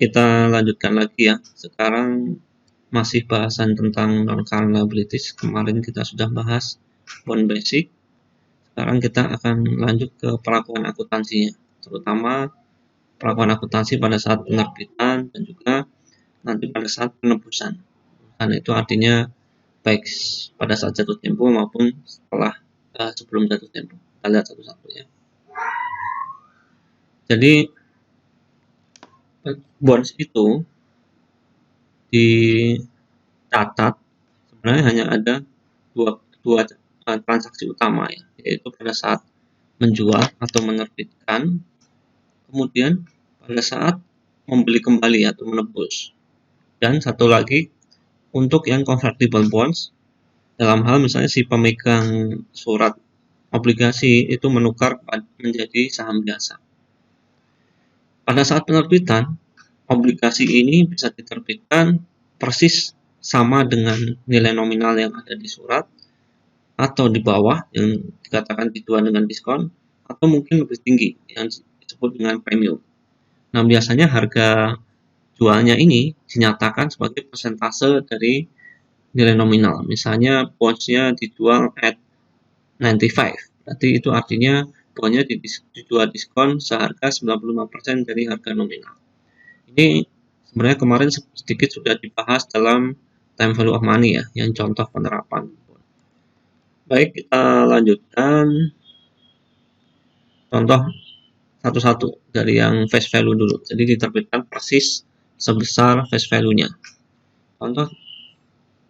kita lanjutkan lagi ya. Sekarang masih bahasan tentang non-current liabilities. Kemarin kita sudah bahas bond basic. Sekarang kita akan lanjut ke pelakuan akuntansinya, terutama pelakuan akuntansi pada saat penerbitan dan juga nanti pada saat penebusan. Karena itu artinya baik pada saat jatuh tempo maupun setelah sebelum jatuh tempo. Kita lihat satu-satu ya. Jadi bonds itu dicatat sebenarnya hanya ada dua transaksi utama ya, yaitu pada saat menjual atau menerbitkan, kemudian pada saat membeli kembali atau menebus, dan satu lagi untuk yang convertible bonds, dalam hal misalnya si pemegang surat obligasi itu menukar menjadi saham biasa. Pada saat penerbitan, obligasi ini bisa diterbitkan persis sama dengan nilai nominal yang ada di surat, atau di bawah yang dikatakan dijual dengan diskon, atau mungkin lebih tinggi yang disebut dengan premium. Nah, biasanya harga jualnya ini dinyatakan sebagai persentase dari nilai nominal. Misalnya bonds-nya dijual at 95, berarti itu artinya bondnya dijual diskon seharga 95% dari harga nominal. Ini sebenarnya kemarin sedikit sudah dibahas dalam time value of money ya, yang contoh penerapan. Baik, kita lanjutkan contoh satu-satu dari yang face value dulu. Jadi diterbitkan persis sebesar face value-nya. Contoh,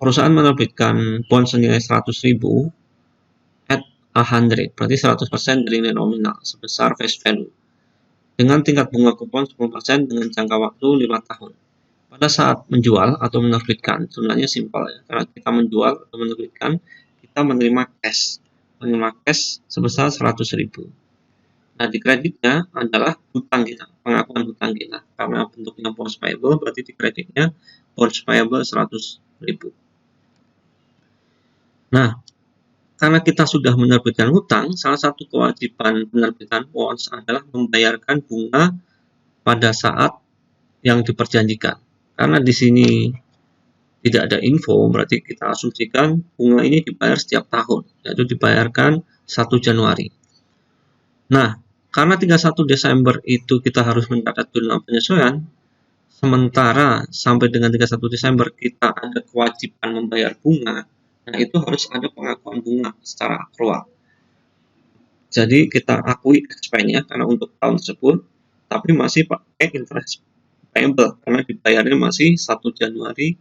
perusahaan menerbitkan bond senilai 100.000 at 100, berarti 100% dari nilai nominal sebesar face value, dengan tingkat bunga kupon 10% dengan jangka waktu 5 tahun. Pada saat menjual atau menerbitkan, sebenarnya simpel ya, karena kita menjual atau menerbitkan, kita menerima cash sebesar 100.000. Nah, di kreditnya adalah hutang kita, pengakuan hutang kita. Karena bentuknya bonds payable, berarti di kreditnya bonds payable 100.000. Nah, karena kita sudah menerbitkan hutang, salah satu kewajiban penerbitan bonds adalah membayarkan bunga pada saat yang diperjanjikan. Karena di sini tidak ada info, berarti kita asumsikan bunga ini dibayar setiap tahun, yaitu dibayarkan 1 Januari. Nah, karena 31 Desember itu kita harus mencatat jurnal penyesuaian, sementara sampai dengan 31 Desember kita ada kewajiban membayar bunga, nah itu harus ada pengakuan bunga secara akrual. Jadi kita akui expense-nya karena untuk tahun tersebut, tapi masih pakai interest payable karena dibayarnya masih 1 Januari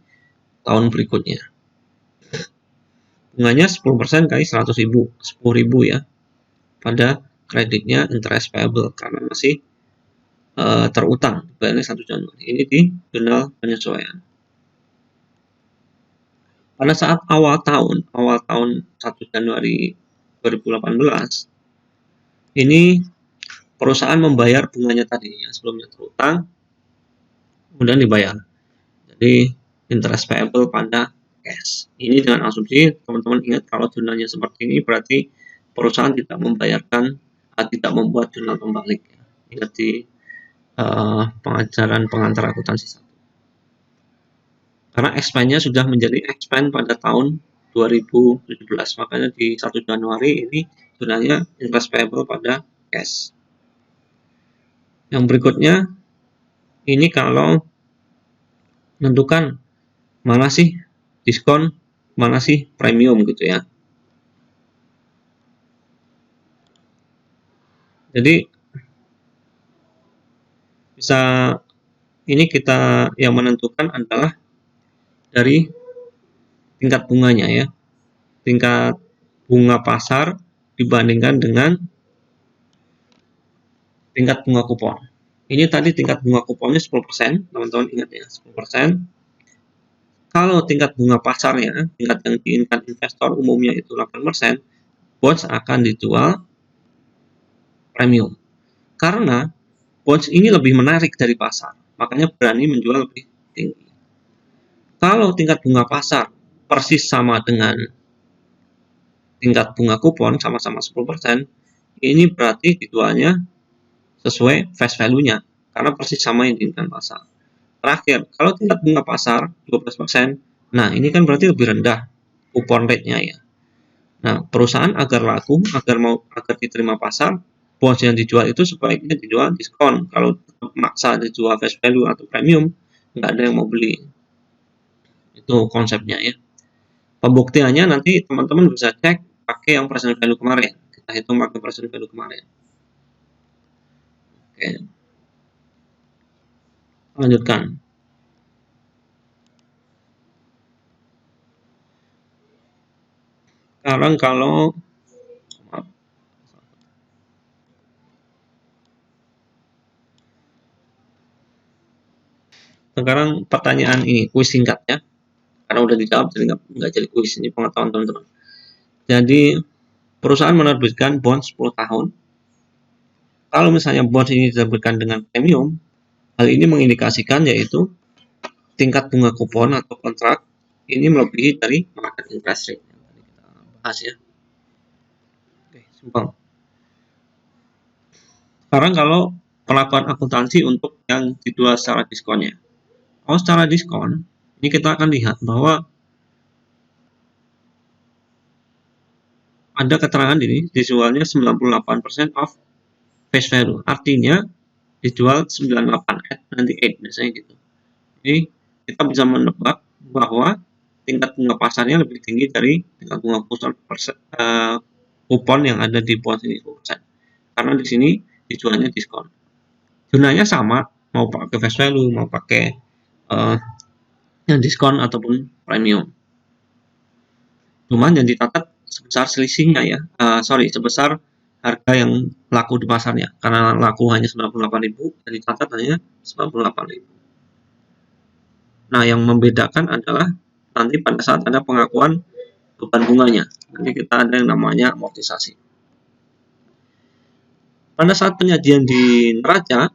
tahun berikutnya. Bunganya 10% kali 100.000, 10.000 ya, pada kreditnya interest payable karena masih terutang, bayarnya 1 Januari. Ini di jurnal penyesuaian. Pada saat awal tahun 1 Januari 2018, ini perusahaan membayar bunganya tadi yang sebelumnya terutang, kemudian dibayar. Jadi interest payable pada cash. Ini dengan asumsi teman-teman ingat kalau jurnalnya seperti ini berarti perusahaan tidak membayarkan, tidak membuat jurnal pembalik. Ingat di pengajaran pengantar akuntansi 1. Karena expense-nya sudah menjadi expense pada tahun 2017, makanya di 1 Januari ini jurnalnya interest payable pada cash. Yang berikutnya ini kalau menentukan mana sih diskon, mana sih premium gitu ya. Jadi bisa ini kita yang menentukan adalah dari tingkat bunganya ya. Tingkat bunga pasar dibandingkan dengan tingkat bunga kupon. Ini tadi tingkat bunga kuponnya 10%, teman-teman ingat ya, 10%. Kalau tingkat bunga pasarnya, tingkat yang diinginkan investor umumnya itu 8%, bonds akan dijual premium. Karena bonds ini lebih menarik dari pasar, makanya berani menjual lebih tinggi. Kalau tingkat bunga pasar persis sama dengan tingkat bunga kupon, sama-sama 10%, ini berarti dijualnya sesuai face value-nya, karena persis sama yang diinginkan pasar. Terakhir, kalau tingkat bunga pasar 12%, nah ini kan berarti lebih rendah kupon rate-nya ya. Nah, perusahaan agar laku, agar diterima pasar, bonds yang dijual itu sebaiknya dijual diskon. Kalau maksa dijual face value atau premium, nggak ada yang mau beli. Itu konsepnya ya. Pembuktiannya nanti teman-teman bisa cek pakai yang present value kemarin. Kita hitung pakai present value kemarin. Oke. Lanjutkan. Sekarang kalau sekarang pertanyaan ini kuis singkat ya, karena udah dijawab jadi nggak jadi kuis, ini pengetahuan teman-teman. Jadi perusahaan menerbitkan bond 10 tahun. Kalau misalnya bond ini diterbitkan dengan premium, hal ini mengindikasikan yaitu tingkat bunga kupon atau kontrak ini melebihi dari market interest rate yang tadi kita bahas ya. Oke, simpel. Sekarang kalau perlakuan akuntansi untuk yang dijual secara diskonnya. Kalau secara diskon, ini kita akan lihat bahwa ada keterangan ini dijualnya 98% of face value. Artinya dijual 98 at 98 biasanya gitu. Jadi kita bisa menebak bahwa tingkat bunga pasarnya lebih tinggi dari tingkat bunga kupon yang ada di bond ini 10%. Karena di sini dijualnya diskon. Gunanya sama, mau pakai face value, mau pakai yang diskon ataupun premium. Cuman yang dicatat sebesar selisihnya ya, sebesar harga yang laku di pasarnya. Karena laku hanya 98.000, dan dicatat hanya 98.000. Nah, yang membedakan adalah nanti pada saat ada pengakuan beban bunganya. Nanti kita ada yang namanya amortisasi. Pada saat penyajian di neraca,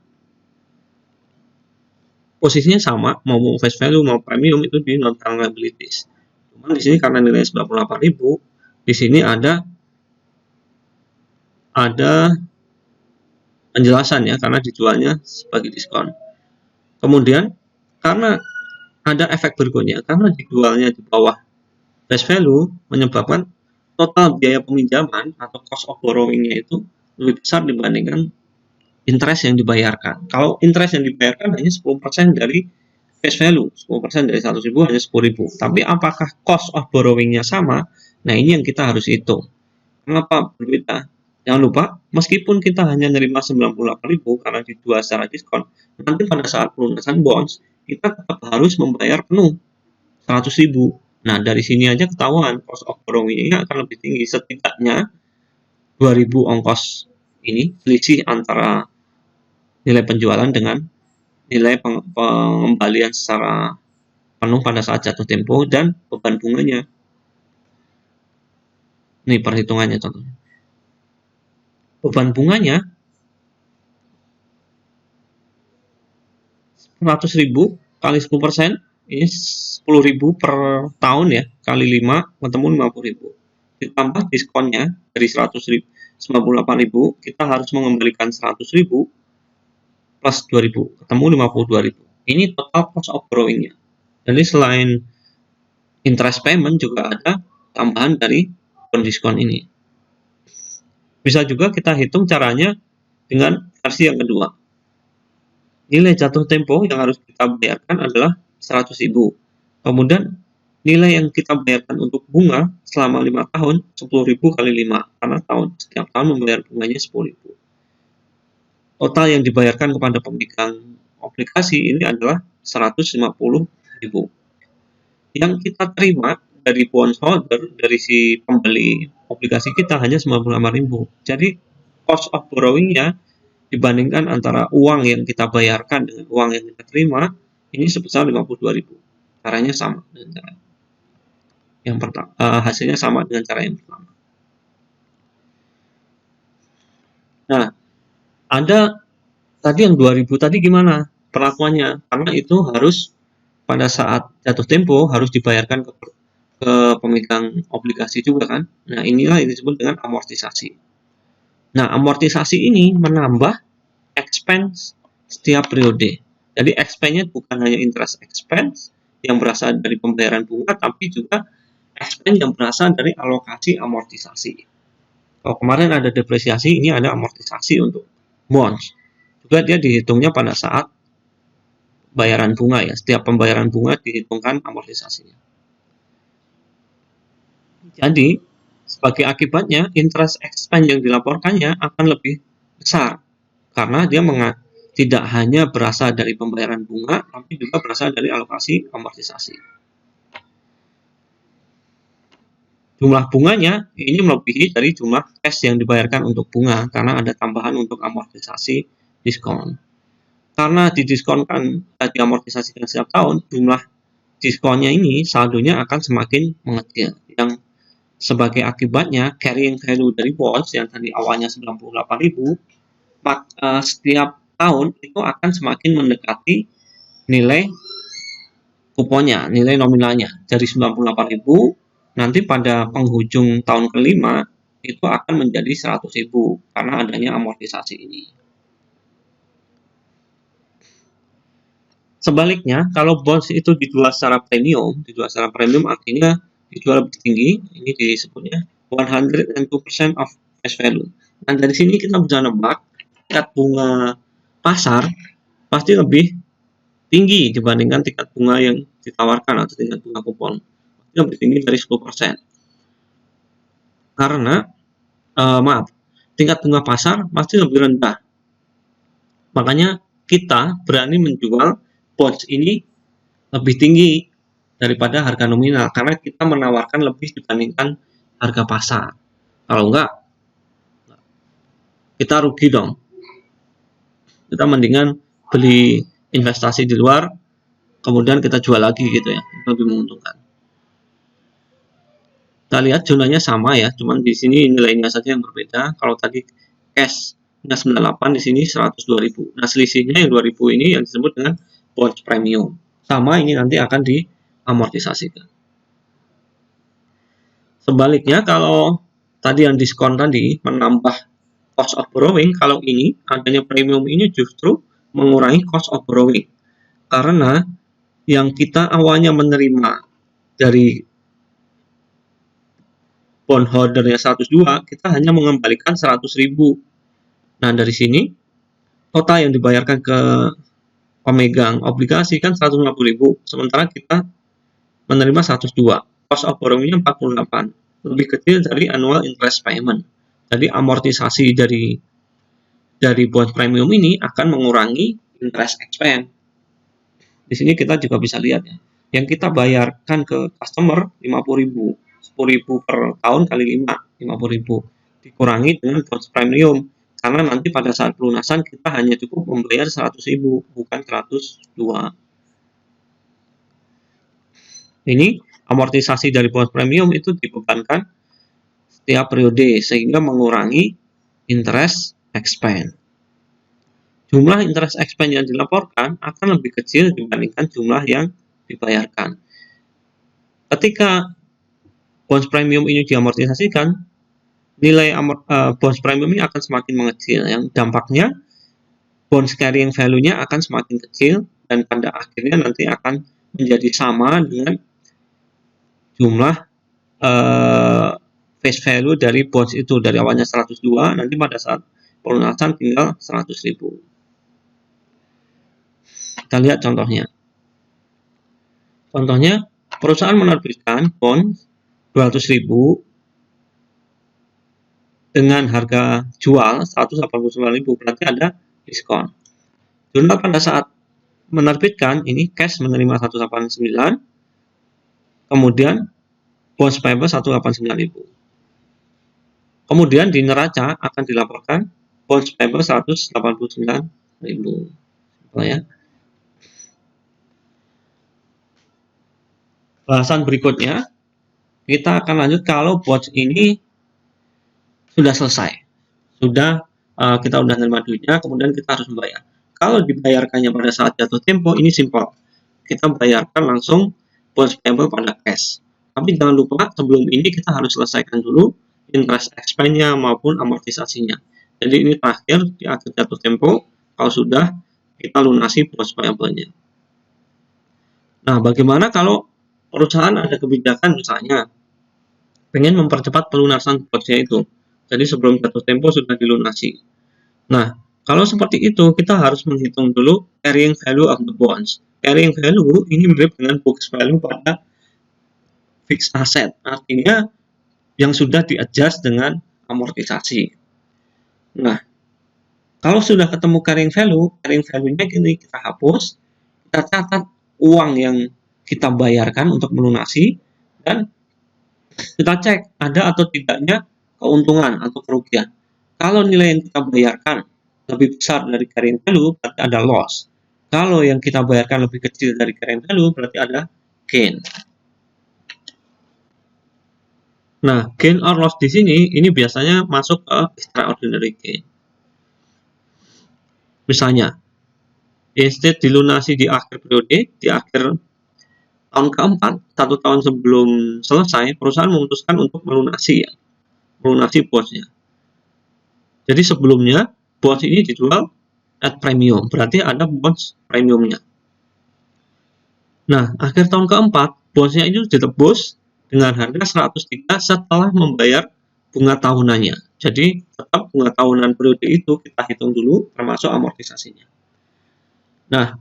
posisinya sama, mau face value mau premium itu di non current liabilities. Cuman di sini karena nilai 98.000, di sini ada penjelasan ya, karena dijualnya sebagai diskon. Kemudian karena ada efek berikutnya, karena dijualnya di bawah face value menyebabkan total biaya peminjaman atau cost of borrowing-nya itu lebih besar dibandingkan interest yang dibayarkan. Kalau interest yang dibayarkan hanya 10% dari face value, 10% dari 100.000 hanya 10.000. Tapi apakah cost of borrowing-nya sama? Nah, ini yang kita harus hitung. Kenapa berbeda? Jangan lupa, meskipun kita hanya nerima 98.000 karena dijual secara diskon, nanti pada saat pelunasan bonds, kita tetap harus membayar penuh 100.000. Nah, dari sini aja ketahuan cost of borrowing-nya akan lebih tinggi. Setidaknya 2.000 ongkos ini, selisih antara nilai penjualan dengan nilai pengembalian secara penuh pada saat jatuh tempo dan beban bunganya. Ini perhitungannya contohnya. Beban bunganya 100.000 kali 10%, ini 10.000 per tahun ya, kali 5 ketemu 50.000. Ditambah diskonnya dari 98.000, kita harus mengembalikan 100.000 plus 2.000, ketemu 52.000. Ini total cost of borrowing-nya. Jadi selain interest payment juga ada tambahan dari pendiskon ini. Bisa juga kita hitung caranya dengan versi yang kedua. Nilai jatuh tempo yang harus kita bayarkan adalah 100.000. Kemudian nilai yang kita bayarkan untuk bunga selama 5 tahun 10.000 kali 5, karena setiap tahun membayar bunganya 10.000. Total yang dibayarkan kepada pemegang obligasi ini adalah 150.000. Yang kita terima dari bondholder, dari si pembeli obligasi kita hanya 98.000. Jadi cost of borrowing-nya dibandingkan antara uang yang kita bayarkan dengan uang yang kita terima ini sebesar 52.000. Caranya sama dengan cara yang pertama, hasilnya sama dengan cara yang pertama. Nah, ada tadi yang 2.000 tadi gimana perlakuannya? Karena itu harus pada saat jatuh tempo harus dibayarkan ke pemegang obligasi juga kan. Nah, inilah yang disebut dengan amortisasi. Nah, amortisasi ini menambah expense setiap periode. Jadi expense-nya bukan hanya interest expense yang berasal dari pembayaran bunga, tapi juga expense yang berasal dari alokasi amortisasi. Kalau kemarin ada depresiasi, ini ada amortisasi untuk bonds. Juga dia dihitungnya pada saat bayaran bunga ya. Setiap pembayaran bunga dihitungkan amortisasinya. Jadi, sebagai akibatnya, interest expense yang dilaporkannya akan lebih besar. Karena dia tidak hanya berasal dari pembayaran bunga, tapi juga berasal dari alokasi amortisasi. Jumlah bunganya ini melebihi dari jumlah cash yang dibayarkan untuk bunga, karena ada tambahan untuk amortisasi diskon. Karena didiskonkan, diamortisasikan setiap tahun, jumlah diskonnya ini saldonya akan semakin mengecil. Yang sebagai akibatnya, carrying value dari bonds yang tadi awalnya 98.000, setiap tahun itu akan semakin mendekati nilai kuponnya, nilai nominalnya. Dari 98.000, nanti pada penghujung tahun kelima, itu akan menjadi 100.000 karena adanya amortisasi ini. Sebaliknya, kalau bonds itu dijual secara premium artinya dijual lebih tinggi, ini disebutnya 102% of face value. Nah, dari sini kita bisa nebak tingkat bunga pasar pasti lebih tinggi dibandingkan tingkat bunga yang ditawarkan atau tingkat bunga kupon. Pasti lebih tinggi dari 10%. Karena, tingkat bunga pasar pasti lebih rendah. Makanya kita berani menjual bonds ini lebih tinggi daripada harga nominal karena kita menawarkan lebih dibandingkan harga pasar. Kalau enggak, kita rugi dong. Kita mendingan beli investasi di luar, kemudian kita jual lagi gitu ya, lebih menguntungkan. Kita lihat jumlahnya sama ya, cuman di sini nilainya saja yang berbeda. Kalau tadi cash 98, di sini 102.000. Nah, selisihnya yang 2.000 ini yang disebut dengan bonds premium. Sama, ini nanti akan diamortisasikan. Sebaliknya, kalau tadi yang diskon tadi menambah cost of borrowing, kalau ini adanya premium ini justru mengurangi cost of borrowing. Karena yang kita awalnya menerima dari bondholdernya 102, kita hanya mengembalikan 100.000. Nah, dari sini total yang dibayarkan ke pemegang obligasi kan 150.000, sementara kita menerima 102. Cost of borrowing-nya 48, lebih kecil dari annual interest payment. Jadi amortisasi dari bond premium ini akan mengurangi interest expense. Di sini kita juga bisa lihat ya, yang kita bayarkan ke customer 50.000, 10.000 per tahun kali 5, 50.000 dikurangi dengan bonds premium, karena nanti pada saat pelunasan kita hanya cukup membayar 100.000, bukan 102. Ini amortisasi dari bonds premium itu dibebankan setiap periode sehingga mengurangi interest expense. Jumlah interest expense yang dilaporkan akan lebih kecil dibandingkan jumlah yang dibayarkan. Ketika bonds premium ini diamortisasikan, nilai bonds premium ini akan semakin mengecil, yang dampaknya bonds carrying value-nya akan semakin kecil dan pada akhirnya nanti akan menjadi sama dengan jumlah face value dari bonds itu. Dari awalnya 102, nanti pada saat pelunasan tinggal 100.000. Kita lihat contohnya. Contohnya, perusahaan menerbitkan bonds 200.000 dengan harga jual 189.000, berarti ada diskon. Jumlah pada saat menerbitkan ini cash menerima 189, kemudian bonds payable 189.000. Kemudian di neraca akan dilaporkan bonds payable 189.000. Ya. Bahasan berikutnya kita akan lanjut kalau bonds ini sudah selesai, kita sudah menerima duitnya, kemudian kita harus membayar. Kalau dibayarkannya pada saat jatuh tempo, ini simple, kita bayarkan langsung bonds payable pada cash. Tapi jangan lupa sebelum ini kita harus selesaikan dulu interest expense-nya maupun amortisasinya. Jadi ini terakhir di akhir jatuh tempo, kalau sudah kita lunasi bonds payable-nya. Nah, bagaimana kalau perusahaan ada kebijakan misalnya pengen mempercepat pelunasan bonds-nya itu, jadi sebelum jatuh tempo sudah dilunasi. Nah, kalau seperti itu kita harus menghitung dulu carrying value of the bonds. Carrying value ini mirip dengan book value pada fixed asset, artinya yang sudah di-adjust dengan amortisasi. Nah, kalau sudah ketemu carrying value-nya ini kita hapus, kita catat uang yang kita bayarkan untuk melunasi, dan kita cek ada atau tidaknya keuntungan atau kerugian. Kalau nilai yang kita bayarkan lebih besar dari carrying value, berarti ada loss. Kalau yang kita bayarkan lebih kecil dari carrying value, berarti ada gain. Nah, gain or loss di sini, ini biasanya masuk ke extraordinary gain. Misalnya, instead dilunasi di akhir periode, di akhir tahun keempat, 1 tahun sebelum selesai, perusahaan memutuskan untuk melunasi bonds-nya. Jadi sebelumnya, bonds ini dijual at premium, berarti ada bonds premiumnya. Nah, akhir tahun keempat, bonds-nya itu ditebus dengan harga 103 setelah membayar bunga tahunannya. Jadi, tetap bunga tahunan periode itu kita hitung dulu, termasuk amortisasinya. Nah,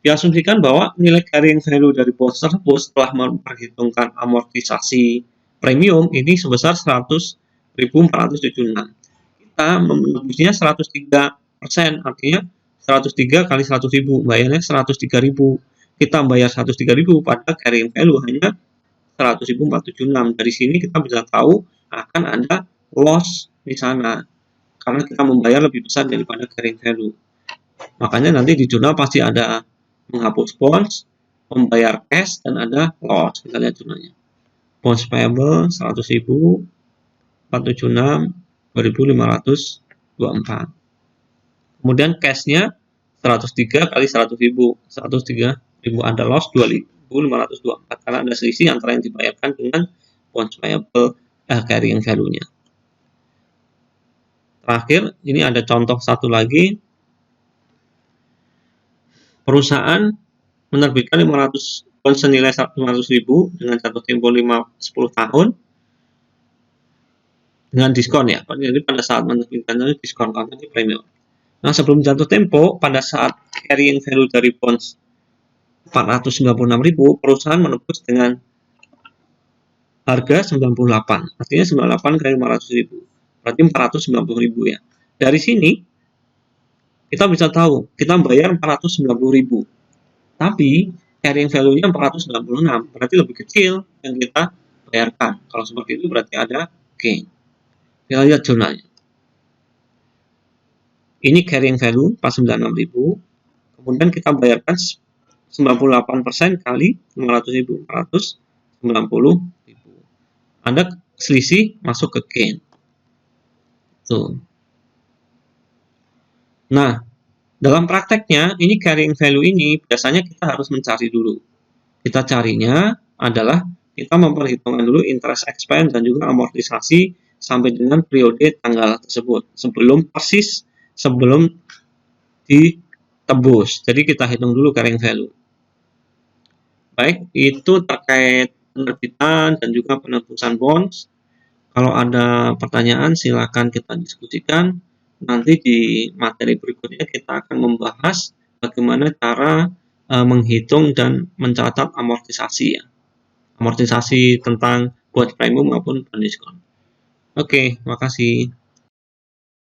diasumsikan bahwa nilai carrying value dari bonds tersebut setelah memperhitungkan amortisasi premium ini sebesar 100.476. Kita menebusnya 103%, artinya 103 kali 100.000, bayarnya 103.000. Kita bayar 103.000 pada carrying value hanya 100.476. Dari sini kita bisa tahu akan ada loss di sana karena kita membayar lebih besar daripada carrying value. Makanya nanti di jurnal pasti ada menghapus bonds, membayar cash, dan ada loss. Kita lihat jurnalnya. Bonds payable 100.000, 476, 2.524. Kemudian cashnya 103 kali 100.000. 103.000 ada loss 2.524 karena ada selisih antara yang dibayarkan dengan bonds payable carrying value-nya. Terakhir, ini ada contoh satu lagi. Perusahaan menerbitkan 500 bonds senilai 500.000 dengan jatuh tempo 10 tahun dengan diskon ya. Jadi pada saat menerbitkannya diskon karena ini premium. Nah, sebelum jatuh tempo, pada saat carrying value dari bonds 496.000, perusahaan menebus dengan harga 98. Artinya 98 kali 500.000. Berarti 490.000 ya. Dari sini kita bisa tahu, kita bayar 490.000. Tapi carrying value-nya 496, berarti lebih kecil yang kita bayarkan. Kalau seperti itu berarti ada gain. Kita lihat jurnalnya. Ini carrying value 496.000. Kemudian kita bayarkan 98% kali 500.000, 490.000. Ada selisih masuk ke gain. Tuh. Nah, dalam prakteknya, ini carrying value ini biasanya kita harus mencari dulu. Kita carinya adalah kita memperhitungkan dulu interest expense dan juga amortisasi sampai dengan periode tanggal tersebut sebelum ditebus. Jadi kita hitung dulu carrying value. Baik, itu terkait penerbitan dan juga penebusan bonds. Kalau ada pertanyaan silakan kita diskusikan. Nanti di materi berikutnya kita akan membahas bagaimana cara menghitung dan mencatat amortisasi ya. Amortisasi tentang bond premium maupun bond diskon. Oke, makasih.